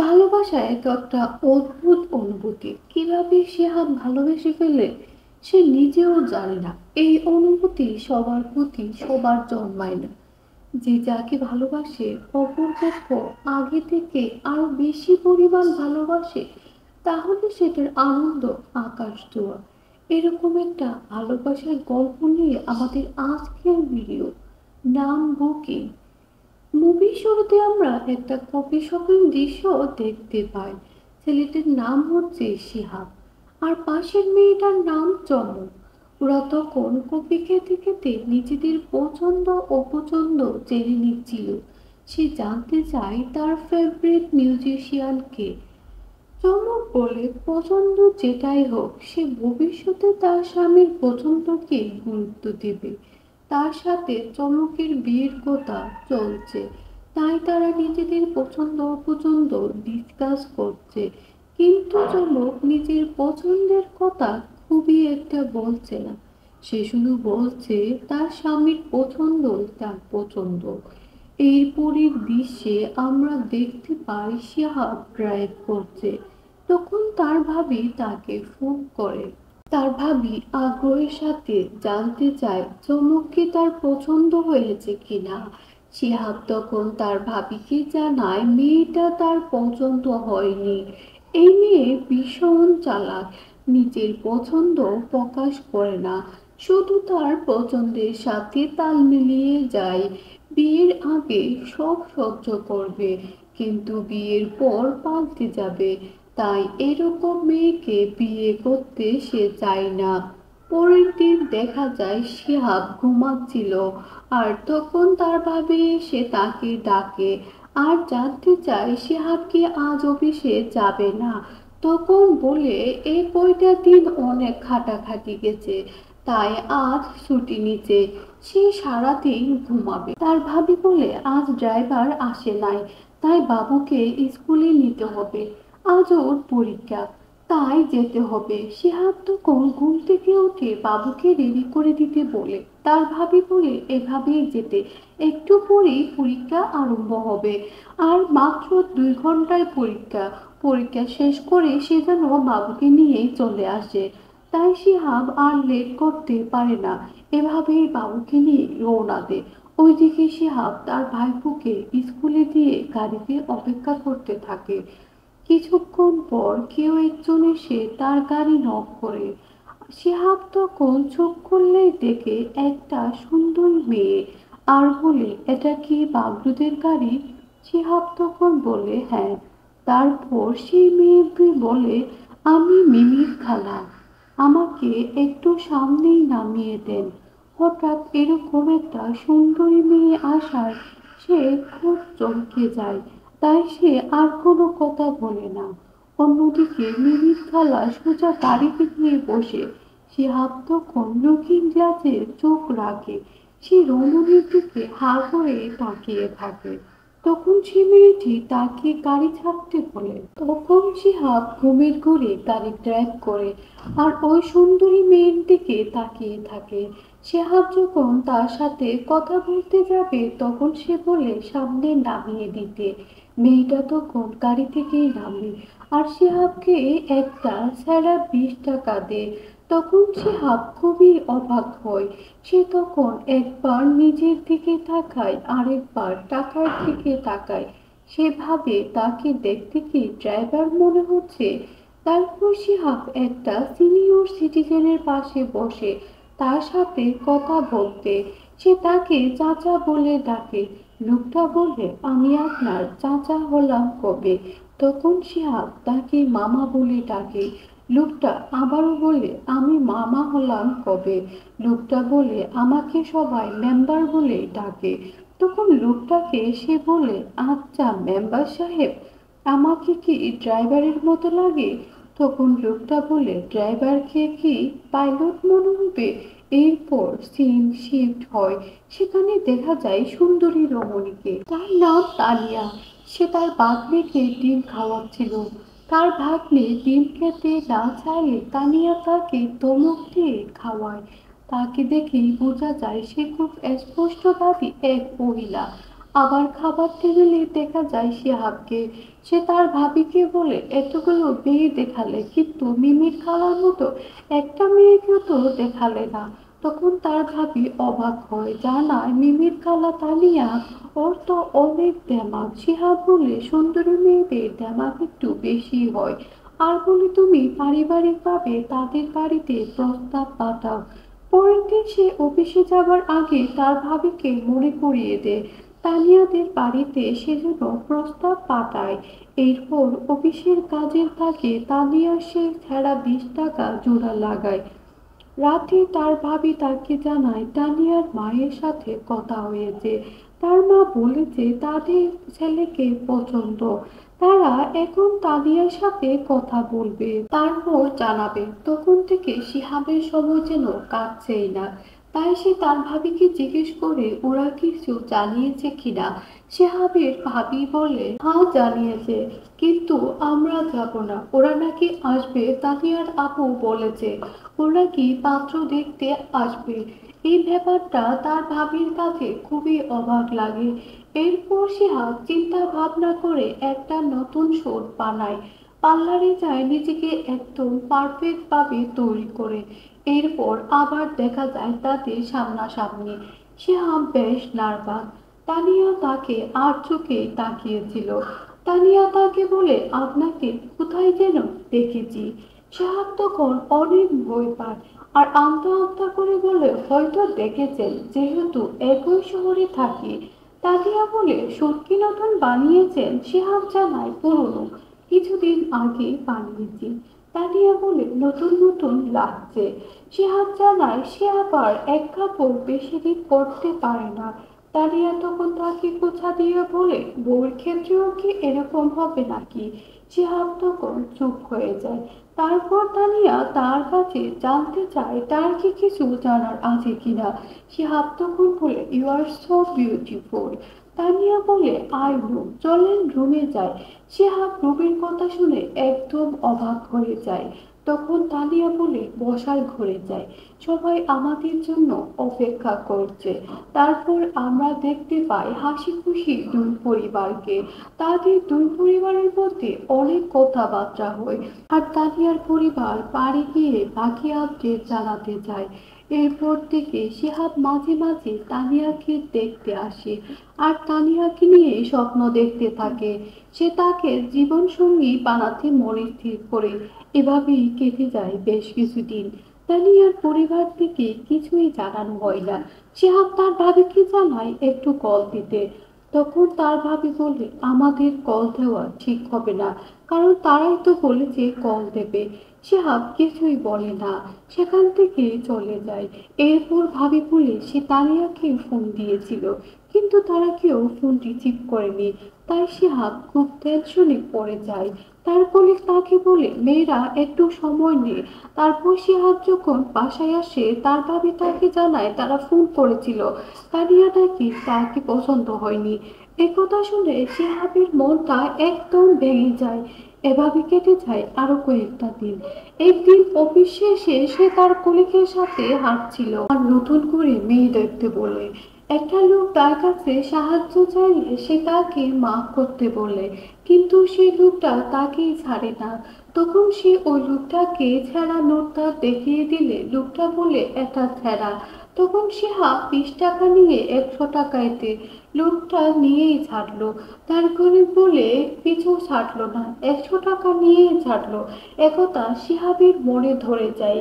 ভালোবাসা এক একটা অদ্ভুত অনুভূতি। কিভাবে শিহাব ভালোবেসে ফেলে সে নিজেও জানে না। এই অনুভূতি সবার প্রতি সবার জন্মায় না। যে যাকে ভালোবাসে অপরপক্ষ আগে থেকে আরো বেশি পরিমাণ ভালোবাসে, তাহলে সেটার আনন্দ আকাশ ছোঁয়া। এরকম একটা ভালোবাসার গল্প নিয়ে আমাদের আজকের ভিডিও। নাম বুকিং। মুভির শুরুতে আমরা একটা কফি শপের দৃশ্য দেখতে পাই। ছেলেটির নাম হচ্ছে শিহাব, আর পাশের মেয়েটার নাম চমক। ওরা তখন কফি খেতে খেতে নিজেদের পছন্দ অপছন্দ জেনে নিচ্ছিল। সে জানতে চায় তার ফেভারিট মিউজিশিয়ান কে। চমক বলে, পছন্দ যেটাই হোক, সে ভবিষ্যতে তার স্বামীর পছন্দকে গুরুত্ব দেবে। তার সাথে চমকের বিয়ের কথা চলছে, তাই তারা নিজেদের পছন্দ অপছন্দ ডিসকাস করছে। কিন্তু চমক নিজের পছন্দের কথা খুবই একটা বলছে না। সে শুধু বলছে তার স্বামীর পছন্দ তার পছন্দ। এরপরের দৃশ্যে আমরা দেখতে পাই শিহাব ড্রাইভ করছে। তখন তার ভাবি তাকে ফোন করে। তার ভাবি আগ্রহের সাথে জানতে চায় চমককে তার পছন্দ হয়েছে কিনা। শিহাব তখন তার ভাবিকে জানায় মেয়েটা তার পছন্দ হয়নি। এই মেয়ে ভীষণ চালাক, নিজের পছন্দ প্রকাশ করে না, শুধু তার পছন্দের সাথে তাল মিলিয়ে যায়। বিয়ের আগে সব সহ্য করবে, কিন্তু বিয়ের পর পাল্টে যাবে। তাই এরকম মেয়েকে বিয়ে করতে সে চায় না। পরের দিন দেখা যায় শিহাব ঘুমাচ্ছিল, আর তখন তার ভাবি এসে তাকে ডাকে আর জানতে চায় শিহাব কি আজ অফিসে যাবে না। তখন বলে এই কয়টা দিন অনেক খাটাখাটি গেছে, তাই আজ ছুটি নিচ্ছে। সে সারাদিন ঘুমাবে। তার ভাবি বলে আজ ড্রাইভার আসে নাই, তাই বাবুকে স্কুলে নিতে হবে। আজ ওর পরীক্ষা, তাই যেতে হবে। শিহাব তখন ঘুম থেকে উঠে বাবুকে রেডি করে দিতে বলে। তার ভাবি বলে এভাবেই যেতে, একটু পরেই পরীক্ষা আরম্ভ হবে, আর মাত্র 2 ঘন্টায় পরীক্ষা। পরীক্ষা শেষ করে সে যেন বাবুকে নিয়েই চলে আসে। তাই শিহাব আর লেট করতে পারে না, এভাবেই বাবুকে নিয়ে রওনা দেয়। ওইদিকে শিহাব তার ভাইপোকে স্কুলে দিয়ে গাড়িতে অপেক্ষা করতে থাকে। কিছুক্ষণ পর কেউ একজন এসে তার গাড়ি নক করে। শিহাব তখন চোখ খুললেই দেখে একটা সুন্দর মেয়ে, আর বলে এটা কি বাবলুদের গাড়ি। শিহাব তখন বলে হ্যাঁ। তারপর সেই মেয়েটি বলে আমি মিমির খালা, আমাকে একটু সামনেই নামিয়ে দেন। হঠাৎ এরকম একটা সুন্দরী মেয়ে আসায় সে খুব চমকে যায়, তাই সে আর কোনো কথা বলে না। অন্যদিকে মিমির খালা সোজা গাড়িতে গিয়ে বসে। শিহাব তখন লুকিং গ্লাসে চোখ রাখে। সে রমণীর দিকে হা করে তাকিয়ে থাকে। তখন সে মেয়েটি তাকে গাড়ি ছাড়তে বলে। তখন শিহাব ঘুমের ঘোরে গাড়ি ড্রাইভ করে, আর ওই সুন্দরী মেয়ের দিকে তাকিয়ে থাকে। শিহাব যখন তার সাথে কথা বলতে যাবে তখন সে বলে সামনে নামিয়ে দিতে। মেয়েটা তখন গাড়ি থেকেই নামে, আর শিহাবকে একটা ছাড়া 20 টাকা দেয়। তখন শিহাব খুবই অবাক হয়। সে তখন একবার নিজের দিকে তাকায়, আরেকবার টাকার দিকে তাকায়। সে ভাবে তাকে দেখতে কি ড্রাইভার মনে হচ্ছে। তারপর শিহাব একটা সিনিয়র সিটিজেনের পাশে বসে তার সাথে কথা বলতে। সে তাকে চাচা বলে ডাকে। লোকটা বলে আমি আপনার চাচা হলাম কবে। তখন শিহাব তাকে মামা বলে ডাকে। লোকটা আবারও বলে আমি মামা হলাম কবে। লোকটা বলে আমাকে সবাই মেম্বার বলে ডাকে। তখন লোকটাকে সে বলে আচ্ছা মেম্বার সাহেব, আমাকে কি ড্রাইভারের মতো লাগে। তখন লোকটা বলে ড্রাইভারকে কি পাইলট মনে হবে। এরপর সিন শিফট হয়, সেখানে দেখা যায় সুন্দরী রমণীকে। তার নাম তানিয়া। সে তার ভাগ্নেকে ডিম খাওয়াচ্ছিল। তার ভাগ্নে ডিম খেতে না চাইলে তানিয়া তাকে ধমক দিয়ে খাওয়ায়। তাকে দেখেই বোঝা যায় সে খুব স্পষ্টভাবে এক মহিলা। আবার খাবার টেবিলে দেখা যায় শিহাবকে। সে তার ভাবিকে বলে, এতগুলো মেয়ে দেখালে কিন্তু মিমির খালার মতো একটা মেয়েকেও তো দেখালে না। তখন তার ভাবি অবাক হয়, জানায় মিমির খালা তানিয়া, ওর তো অনেক দেমাগ। শিহাব বলে, সুন্দরী মেয়েদের দেমাগ একটু বেশি হয়। আর বলে, তুমি পারিবারিকভাবে তাদের বাড়িতে প্রস্তাব পাঠাও। পরের দিন সে অফিসে যাবার আগে তার ভাবিকে মনে করিয়ে দেয় তানিয়াদের বাড়িতে সেজন্য প্রস্তাব পাঠায়। এরপর অফিসের কাজের ফাঁকে তানিয়া সেই ছেঁড়া 20 টাকা জোড়া লাগায়। রাতে তার ভাবি তাকে জানায় তানিয়ার মায়ের সাথে কথা হয়েছে। তার মা বলেছে তাদের ছেলেকে পছন্দ। তারা এখন তানিয়ার সাথে কথা বলবে, তারপর জানাবে। তখন থেকে শিহাবের সময় যেন কাটছেই না। তাই সে তার ভাবিকে জিজ্ঞেস করে ওরা কিছু জানিয়েছে কিনা। শিহাবের ভাবি বলে, হ্যাঁ জানিয়েছে, কিন্তু আমরা যাব না। ওরা নাকি আসবে, তানিয়ার আপু বলেছে ওরা কি পাত্র দেখতে আসবে। এই ব্যাপারটা তার ভাবির কাছে খুবই অবাক লাগে। এরপর শিহাব চিন্তা ভাবনা করে একটা নতুন সুট বানায়, পার্লারে যায়, নিজেকে একদম পারফেক্ট ভাবে তৈরি করে। এরপর আবার দেখা যায় তাদের সামনাসামনি। শিহাব বেশ নার্ভাস। তানিয়া তাকে আর চোখে তাকিয়েছিল। তানিয়া তাকে বলে, আপনাকে কোথায় যেন দেখেছি। শিহাব তখন অনেক ভয় পায় আর আমতা আমতা করে বলে, হয়তো দেখেছেন, যেহেতু একই শহরে থাকি। তানিয়া বলে, সুট কি নতুন বানিয়েছেন? শিহাব জানায়, পুরনো, কিছুদিন আগে বানিয়েছি। তানিয়া বলে, নতুন নতুন লাগছে। শিহাব জানায় সে আবার এক কাপড় বেশি দিন পরতে পারে না। তানিয়া তখন তাকে খোঁচা দিয়ে বলে, বউয়ের ক্ষেত্রেও কি এরকম হবে নাকি? শিহাব তখন চুপ হয়ে যায়। তারপর তানিয়া তার কাছে জানতে চায় তার কি কিছু জানার আছে কিনা। শিহাব তখন বলে, you are so beautiful. Tania বলে, আই নো, চলেন রুমে যাই। শিহাব রুমের কথা শুনে একদম অবাক হয়ে যায়। তখন তানিয়া বলে, বসার ঘরে যাই, সবাই আমাদের জন্য অপেক্ষা করছে। তারপর আমরা দেখতে পাই হাসি খুশি দুই পরিবারকে। তাদের দুই পরিবারের মধ্যে অনেক কথাবার্তা হয়। আর তানিয়ার পরিবার বাড়ি গিয়ে বাকি আপডেট জানাতে যায়। এরপর থেকে শিহাব মাঝে মাঝে তানিয়াকে দেখতে আসে আর তানিয়াকে নিয়ে স্বপ্ন দেখতে থাকে। সে তাকে জীবনসঙ্গী বানাতে মনে স্থির করে। এভাবেই কেটে যায় বেশ কিছুদিন। তানিয়ার পরিবার থেকে কিছুই জানানো হয় না। শিহাব তার ভাবিকে জানায় একটু কল দিতে। তখন তার ভাবি বলে, আমাদের কল দেওয়া ঠিক হবে না, কারণ তারাই তো বলেছে কল দেবে। শিহাব কিছুই বলে না, সেখান থেকে চলে যায়। এরপর ভাবি বলে সে তানিয়াকে ফোন দিয়েছিল, কিন্তু তারা কেউ ফোন রিসিভ করেনি। তাই শিহাব খুব টেনশনে পড়ে যায়। তার কলিগ তাকে বলে, মেয়েরা একটু সময় নে। তারপর শিহাব যখন বাসায় আসে তার ভাবি তাকে জানায় তারা ফোন করেছিল, তানিয়া নাকি তাকে পছন্দ হয়নি। একথা শুনে শিহাবের মনটা একদম ভেঙে যায়। এভাবে কেটে যায় আরো কয়েকটা দিন। একদিন অফিস শেষে সে তার কলিগের সাথে হাঁটছিল আর নতুন করে মেয়ে দেখতে বলে। একটা লোক তার কাছে সাহায্য চাইলে সে তাকে মাফ করতে বলে, কিন্তু সেই লোকটা তাকেই ছাড়ে না। তখন সে ওই লোকটাকে ছেঁড়া নোটটা দেখিয়ে দিলে লোকটা বলে এটা ছেঁড়া। তখন শিহাব 20 টাকা নিয়ে 100 টাকাইতে লোকটা নিয়েই ছাড়লো। তার গরিব বলে পিছু ছাড়লো না, 100 টাকা নিয়েই ছাড়লো। একথা শিহাবের মনে ধরে যায়।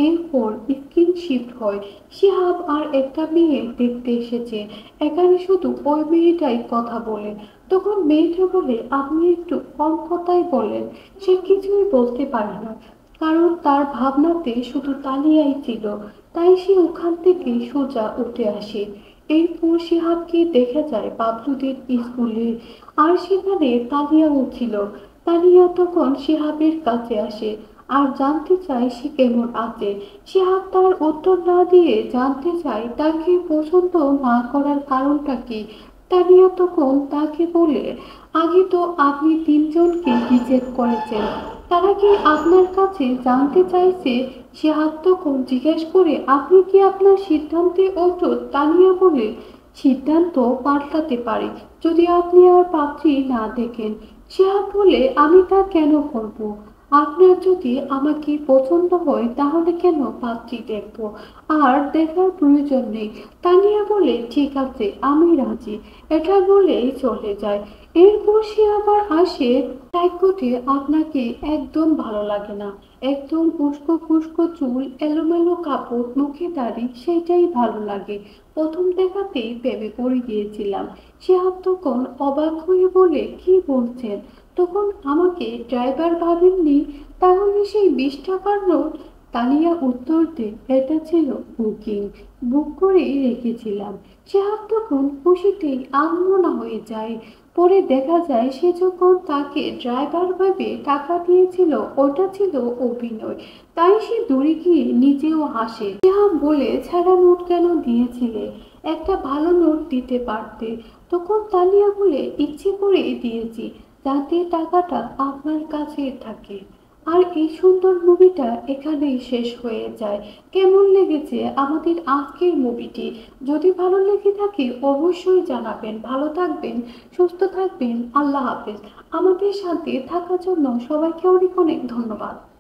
এরপর স্ক্রিন শিফট হয়। শিহাব আর একটা মেয়ে দেখতে এসেছে। এখানে শুধু ওই মেয়েটাই কথা বলে। তখন মেয়েটা বলে, আপনি একটু কম কথাই বলেন। সে কিছুই বলতে পারে না, কারণ তার ভাবনাতে শুধু তানিয়াই ছিল। তাই সে ওখান থেকে সোজা উঠে আসে। এরপর শিহাবকে দেখা যায় বাবলুদের স্কুলে, আর সেখানে তানিয়াও ছিল। তানিয়া তখন শিহাবের কাছে আসে আর জানতে চায় সে কেমন আছে। শিহাব তার উত্তর না দিয়ে জানতে চায় তাকে পছন্দ না করার কারণটা কি। তানিয়া তখন তাকে বলে, আগে তো আপনি তিনজনকে রিজেক্ট করেছেন, তারা কি আপনার কাছে জানতে চাইছে? শিহাব তখন জিজ্ঞেস করে, আপনি কি আপনার সিদ্ধান্তে অটুট? তানিয়া বলে, সিদ্ধান্ত পাল্টাতে পারে যদি আপনি আর পাত্রী না দেখেন। শিহাব বলে, আমি তা কেন করব? আপনার যদি আমাকে পছন্দ হয় তাহলে কেন পাত্রী দেখব? আর দেখার প্রয়োজন নেই। তানিয়া বলে, ঠিক আছে, আমি রাজি। এটা বলেই চলে যায়। এরপর সে আবার আসে, টাইকোটে, আপনাকে একদম ভালো লাগে না। একদম উস্কো খুস্কো চুল, এলোমেলো কাপড়, মুখে দাড়ি, সেটাই ভালো লাগে। প্রথম দেখাতেই প্রেমে পড়ে গিয়েছিলাম। শিহাব তখন অবাক হয়ে বলে, কি বলছেন? তখন আমাকে ড্রাইভার ভাবেননি? তাহলে সেই 20 টাকার নোট? তানিয়া উত্তর দেয়, এটা ছিল বুকিং, বুক করেই রেখেছিলাম। শিহাব তখন খুশিতেই আনমনা হয়ে যায়। পরে দেখা যায় সে যখন তাকে ড্রাইভার ভাবে টাকা দিয়েছিল ওটা ছিল অভিনয়। তাই সে দূরে গিয়ে নিজেও হাসে। শিহাব বলে, ছাড়া নোট কেন দিয়েছিলে? একটা ভালো নোট দিতে পারতে। তখন তানিয়া বলে, ইচ্ছে করে দিয়েছি, যাতে টাকাটা আপনার কাছে থাকে। আর এই সুন্দর মুভিটা এখানেই শেষ হয়ে যায়। কেমন লেগেছে আমাদের আজকের মুভিটি? যদি ভালো লেগে থাকে অবশ্যই জানাবেন। ভালো থাকবেন, সুস্থ থাকবেন। আল্লাহ হাফেজ। আমাদের সাথে থাকার জন্য সবাইকে অনেক অনেক ধন্যবাদ।